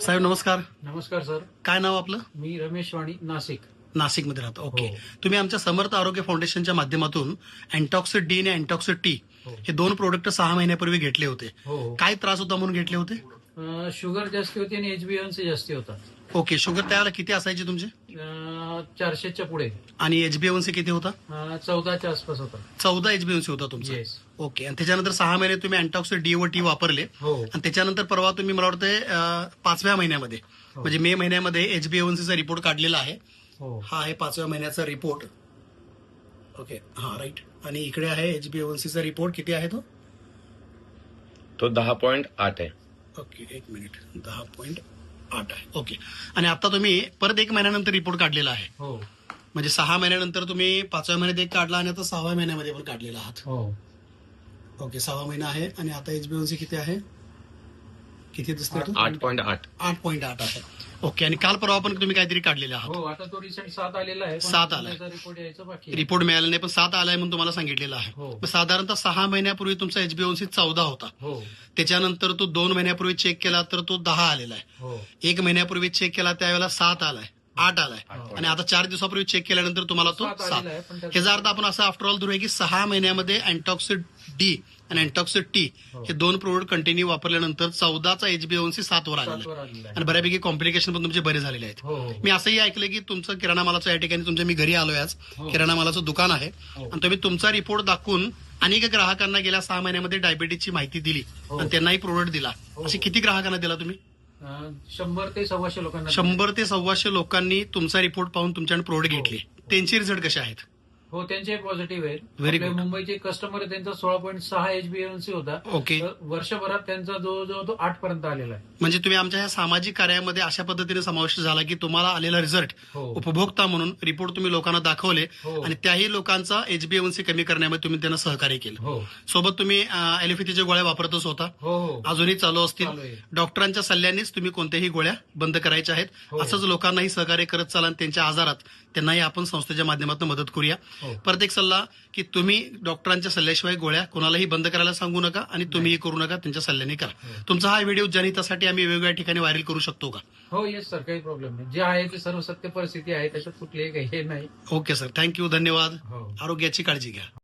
साहेब नमस्कार. नमस्कार सर. काय नाव आपलं? मी रमेश वाणी, नाशिक. नाशिकमध्ये राहतो. ओके. हो. तुम्ही आमच्या समर्थ आरोग्य फाउंडेशनच्या माध्यमातून अँटॉक्सिड डी आणि अँटॉक्सिड टी हो. हे दोन प्रोडक्ट 6 महिन्यापूर्वी घेतले होते. हो. काय त्रास होता म्हणून घेतले होते? शुगर जास्ती होती आणि HbA1c जास्ती होता. ओके. शुगर त्यावेळेला किती असायची तुमची? 400च्या पुढे. आणि HbA1c किती होता? 14च्या आसपास होता. 14 HbA1c होता तुमचा. येस. ओके. आणि त्याच्यानंतर 6 महिने तुम्ही अँटॉक्सिड डी व टी वापरले हो. आणि त्याच्यानंतर परवा तुम्ही मला वाटतं 5व्या महिन्यामध्ये हो. म्हणजे मे महिन्यामध्ये HbA1c चा रिपोर्ट काढलेला आहे. हो. हा आहे 5व्या महिन्याचा रिपोर्ट. ओके. हा राईट. आणि इकडे आहे HbA1c चा रिपोर्ट. किती आहे तो? तो 10.8 आहे. ओके. एक मिनिट. 10.8 आहे. ओके. आणि आता तुम्ही परत 1 महिन्यानंतर रिपोर्ट काढलेला आहे. हो. म्हणजे 6 महिन्यानंतर तुम्ही 5व्या महिन्यात एक काढला आणि आता 6व्या महिन्यामध्ये पण काढलेला आहात. हो. ओके. 6वा महिना आहे आणि आता HbA1c किती आहे? किती दिसतोय तो? 8.8. 8.8 आहे. ओके. आणि काल परवा पण तुम्ही काहीतरी काढलेले आहात. हो, आता तो रिसेंट 7 आलेला आहे. 7 आलाय. रिपोर्ट यायचा बाकी आहे. रिपोर्ट मिळाला नाही पण 7 आलाय म्हणून तुम्हाला सांगितलेलं आहे. हो. मग साधारणतः 6 महिन्यापूर्वी तुमचा HbA1c 14 होता. हो. त्याच्यानंतर तो 2 महिन्यापूर्वी चेक केला तर तो 10 आलेला आहे. हो. 1 महिन्यापूर्वी चेक केला त्यावेळेला 7 आलाय, 8 आलाय आणि आता 4 दिवसापूर्वी चेक केल्यानंतर तुम्हाला तो 7 7. आलेला आहे, पण त्याचा- ह्याचा अर्थ आपण असा आफ्टर ऑल धरूया की 6 महिन्यामध्ये अँटॉक्सिड डी आणि अँटॉक्सिड टी हो. हे दोन प्रोडक्ट कंटिन्यू वापरल्यानंतर 14चा HbA1c 7 वर आलेला 7 वर आहे आलेला आणि आहे. बऱ्यापैकी कॉम्प्लिकेशन पण तुमचे बरे झालेले आहेत. हो. हो. मी असंही ऐकलं की तुमचं किराणा मालाचं या ठिकाणी तुमच्या मी घरी आलोय आज. हो. किराणा मालाचं दुकान आहे हो. आणि तुम्ही तुमचा रिपोर्ट दाखवून अनेक ग्राहकांना गेल्या 6 महिन्यामध्ये डायबिटीजची माहिती दिली हो. आणि त्यांनाही प्रोडक्ट दिला. हो. असे किती ग्राहकांना दिला तुम्ही? 100 ते 125 लोकांना. 100 ते 125 लोकांनी तुमचा रिपोर्ट पाहून तुमच्याकडे प्रोडक्ट हो. घेतले. त्यांचे रिझल्ट कसे आहेत? हो, त्यांचे पॉझिटिव्ह आहेत. Very आपल्या good. मुंबईचे कस्टमर आहे, त्यांचा 16.6 HbA1c होता. ओके. तर वर्षभरात त्यांचा जवळजवळ तो 8 पर्यंत आलेला आहे. म्हणजे तुम्ही आमच्या ह्या सामाजिक कार्यामध्ये अशा पद्धतीने समावेश झाला की तुम्हाला आलेला रिझल्ट हो. उपभोक्ता म्हणून रिपोर्ट तुम्ही लोकांना दाखवले हो. आणि त्याही लोकांचा HbA1c कमी करण्यामध्ये तुम्ही त्यांना सहकार्य केलं. हो. सोबत तुम्ही ॲलोपॅथीच्या गोळ्या वापरतच होता. हो. हो. अजूनही चालू असतील. चालू आहे. डॉक्टरांच्या सल्ल्यानेच तुम्ही कोणत्याही गोळ्या बंद करायच्या आहेत. हो. असंच लोकांनाही सहकार्य करत चाला आणि त्यांच्या आजारात त्यांनाही आपण संस्थेच्या माध्यमातून मदत करूया. हो. परत एक सल्ला की तुम्ही डॉक्टरांच्या सल्ल्याशिवाय गोळ्या कोणालाही बंद करायला सांगू नका आणि तुम्हीही करू नका, त्यांच्या सल्ल्याने करा. हो. तुमचा हा व्हिडिओ जनहितासाठी आम्ही वेगवेगळ्या ठिकाणी व्हायरल करू शकतो का? हो, येस सर, काही प्रॉब्लेम नाही. जे आहे ते सर्व सत्य परिस्थिती आहे, त्याच्यात कुठलेही काही हे नाही. Okay sir. थँक्यू. धन्यवाद. हो. आरोग्याची काळजी घ्या.